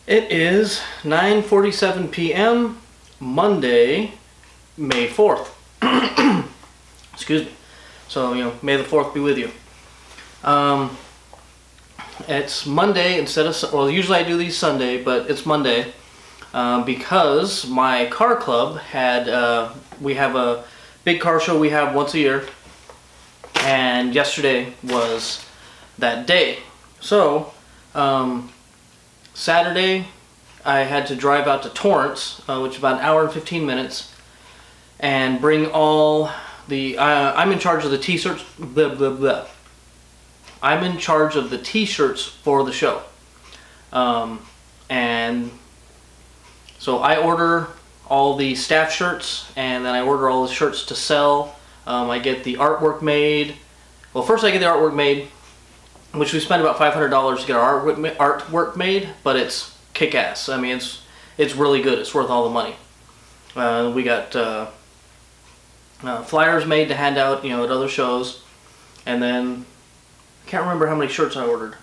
It is 9:47 p.m. Monday, May 4th. Excuse me. So, May the 4th be with you. It's Monday instead of, well, usually I do these Sunday, but it's Monday because my car club had, we have a big car show we have once a year, and yesterday was that day. So, Saturday, I had to drive out to Torrance, which is about an hour and 15 minutes, and bring all the, I'm in charge of the t-shirts, I'm in charge of the t-shirts for the show. And so I order all the staff shirts, and then I order all the shirts to sell. I get the artwork made. Well, first I get the artwork made, which we spend about $500 to get our artwork made, but it's kick-ass. I mean, it's really good. It's worth all the money. We got flyers made to hand out, at other shows, and then I can't remember how many shirts I ordered.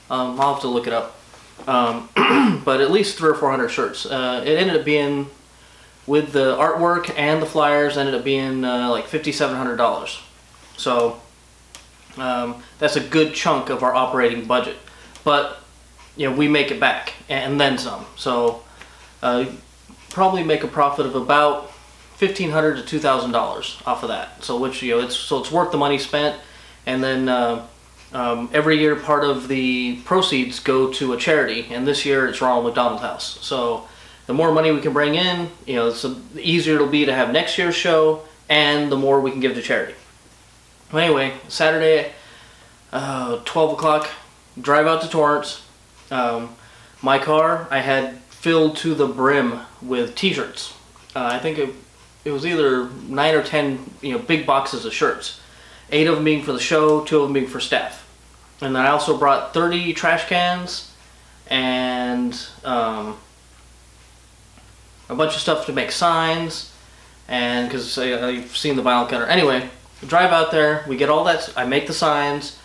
I'll have to look it up. But at least 300 or 400 shirts. It ended up being, with the artwork and the flyers, ended up being like $5,700. So that's a good chunk of our operating budget, but we make it back and then some. So probably make a profit of about $1,500 to $2,000 off of that. So it's worth the money spent. And then every year part of the proceeds go to a charity, and this year it's Ronald McDonald House. So the more money we can bring in, the easier it'll be to have next year's show, and the more we can give to charity. Anyway, Saturday, 12 o'clock, drive out to Torrance. My car, I had filled to the brim with t-shirts. I think it was either 9 or 10 big boxes of shirts. 8 of them being for the show, 2 of them being for staff. And then I also brought 30 trash cans and a bunch of stuff to make signs, and because I've seen the vinyl cutter. Anyway, drive out there, we get all that, I make the signs,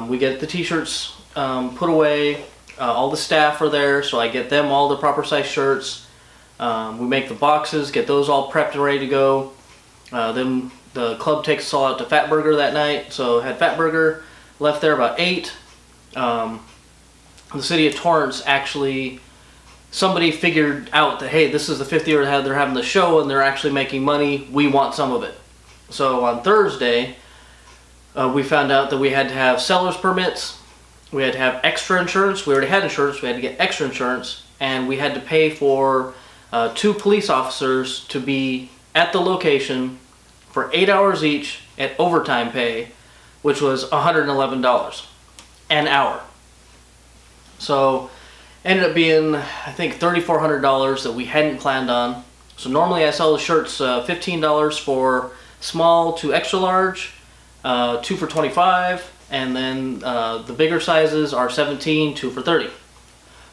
we get the t-shirts put away, all the staff are there, so I get them all the proper size shirts. We make the boxes, get those all prepped and ready to go. Then the club takes us all out to Fatburger that night, so had Fatburger, left there about 8. The city of Torrance actually, somebody figured out that, hey, this is the 5th year they're having the show and they're actually making money, we want some of it. So on Thursday, we found out that we had to have seller's permits, we had to have extra insurance, we already had insurance, we had to get extra insurance, and we had to pay for 2 police officers to be at the location for 8 hours each at overtime pay, which was $111 an hour. So ended up being, I think, $3,400 that we hadn't planned on. So normally I sell the shirts $15 for small to extra large, 2 for $25, and then the bigger sizes are 17, 2 for $30.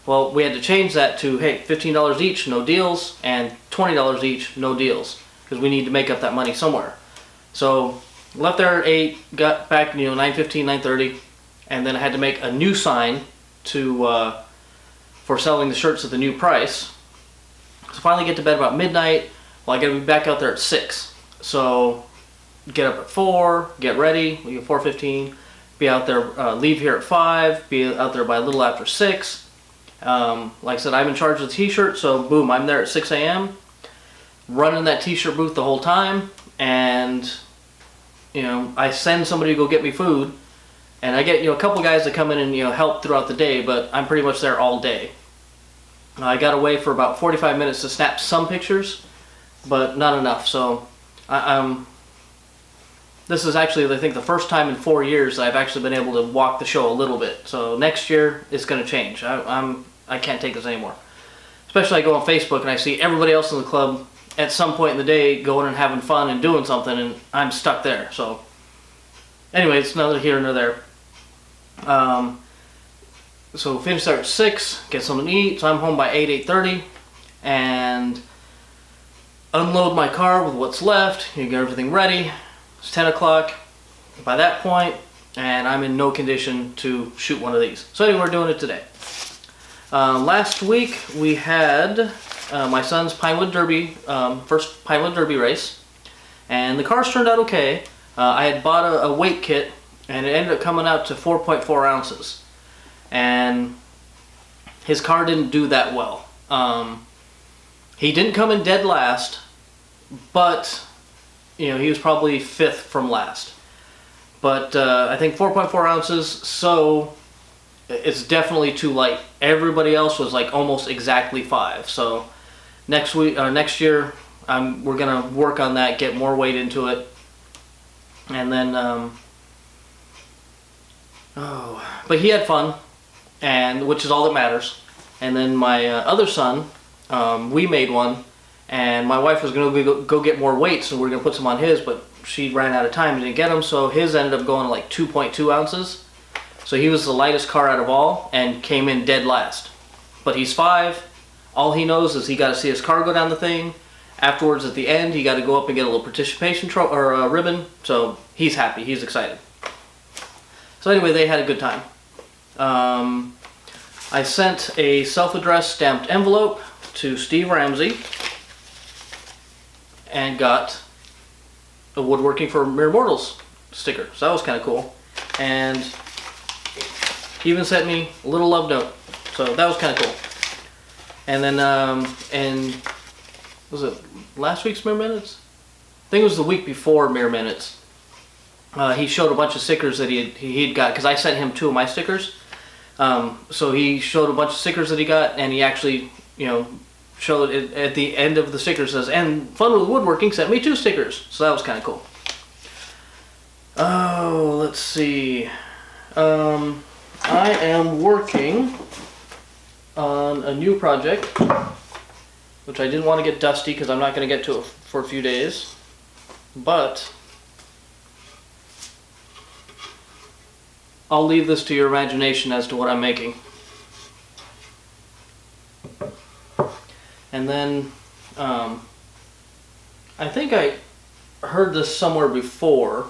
Well, we had to change that to, hey, $15 each, no deals, and $20 each, no deals, because we need to make up that money somewhere. So left there at 8, got back 9:15, 9:30, and then I had to make a new sign to for selling the shirts at the new price. So finally get to bed about midnight. Well, I got to be back out there at 6. So get up at 4, get ready, we get 4:15, be out there, leave here at 5, be out there by a little after 6. Like I said, I'm in charge of the t-shirt, so boom, I'm there at 6 a.m. running that t-shirt booth the whole time, and I send somebody to go get me food, and I get a couple guys that come in and help throughout the day, but I'm pretty much there all day. I got away for about 45 minutes to snap some pictures, but not enough. So this is actually, I think, the first time in 4 years that I've actually been able to walk the show a little bit. So next year it's going to change. I can't take this anymore. Especially I go on Facebook and I see everybody else in the club at some point in the day going and having fun and doing something, and I'm stuck there. So anyway, it's neither here nor there. So finish there at 6, get something to eat, so I'm home by 8, 8:30, and unload my car with what's left, get everything ready. It's 10 o'clock by that point, and I'm in no condition to shoot one of these. So anyway, we're doing it today. Last week we had my son's Pinewood Derby, first Pinewood Derby race, and the cars turned out okay. I had bought a weight kit, and it ended up coming out to 4.4 ounces, and his car didn't do that well. He didn't come in dead last, but you know, he was probably 5th from last. But I think 4.4 ounces, so it's definitely too light. Everybody else was like almost exactly 5. So next year, we're gonna work on that, get more weight into it, and then but he had fun, and which is all that matters. And then my other son, we made one, and my wife was gonna go get more weights, and we were gonna put some on his, but she ran out of time and didn't get them, so his ended up going like 2.2 ounces. So he was the lightest car out of all and came in dead last. But he's 5. All he knows is he got to see his car go down the thing. Afterwards, at the end, he got to go up and get a little participation ribbon. So he's happy. He's excited. So anyway, they had a good time. I sent a self-addressed stamped envelope to Steve Ramsey and got a Woodworking for Mere Mortals sticker. So that was kind of cool. And he even sent me a little love note. So that was kind of cool. And then, and was it last week's Mere Minutes? I think it was the week before Mere Minutes. He showed a bunch of stickers that he'd got, because I sent him 2 of my stickers. So he showed a bunch of stickers that he got, and he actually, you know, showed it at the end of the sticker, says, and Fun with Woodworking sent me 2 stickers. So that was kind of cool. Oh, let's see. I am working on a new project, which I didn't want to get dusty because I'm not going to get to it for a few days. But I'll leave this to your imagination as to what I'm making. And then, I think I heard this somewhere before,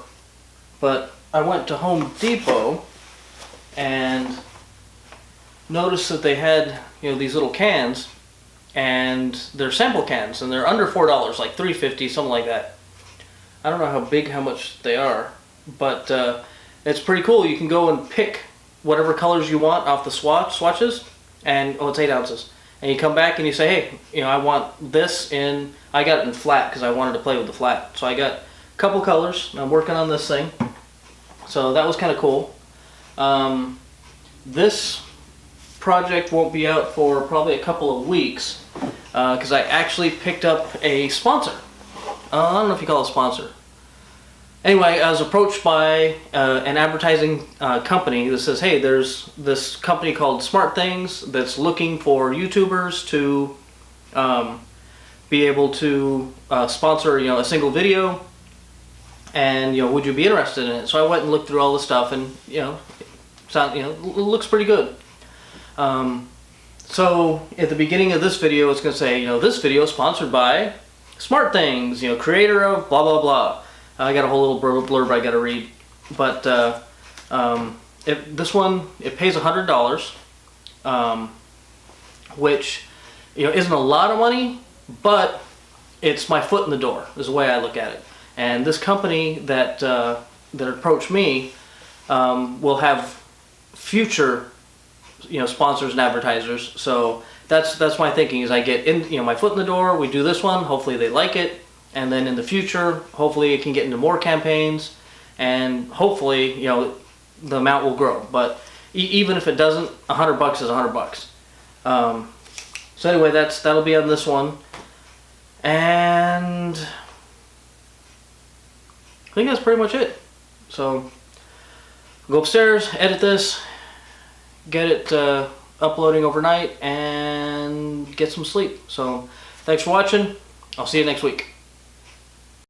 but I went to Home Depot and noticed that they had, you know, these little cans, and they're sample cans, and they're under $4, like $3.50, something like that. I don't know how much they are, but it's pretty cool. You can go and pick whatever colors you want off the swatches, and it's 8 ounces. And you come back and you say, hey, you know, I want this in, I got it in flat because I wanted to play with the flat. So I got a couple colors, and I'm working on this thing. So that was kind of cool. This project won't be out for probably a couple of weeks because I actually picked up a sponsor. I don't know if you call it a sponsor. Anyway, I was approached by an advertising company that says, hey, there's this company called Smart Things that's looking for YouTubers to be able to sponsor, you know, a single video, and, you know, would you be interested in it? So I went and looked through all the stuff, and, you know, it looks pretty good. So at the beginning of this video, it's going to say, you know, this video is sponsored by Smart Things, you know, creator of blah blah blah. I got a whole little blurb I got to read, but this one, it pays $100, which, you know, isn't a lot of money, but it's my foot in the door is the way I look at it. And this company that that approached me will have future, you know, sponsors and advertisers. So that's my thinking, is I get in, you know, my foot in the door. We do this one. Hopefully they like it. And then in the future, hopefully it can get into more campaigns, and hopefully, you know, the amount will grow. But even if it doesn't, $100 is $100. So anyway, that'll be on this one, and I think that's pretty much it. So go upstairs, edit this, get it uploading overnight, and get some sleep. So thanks for watching. I'll see you next week.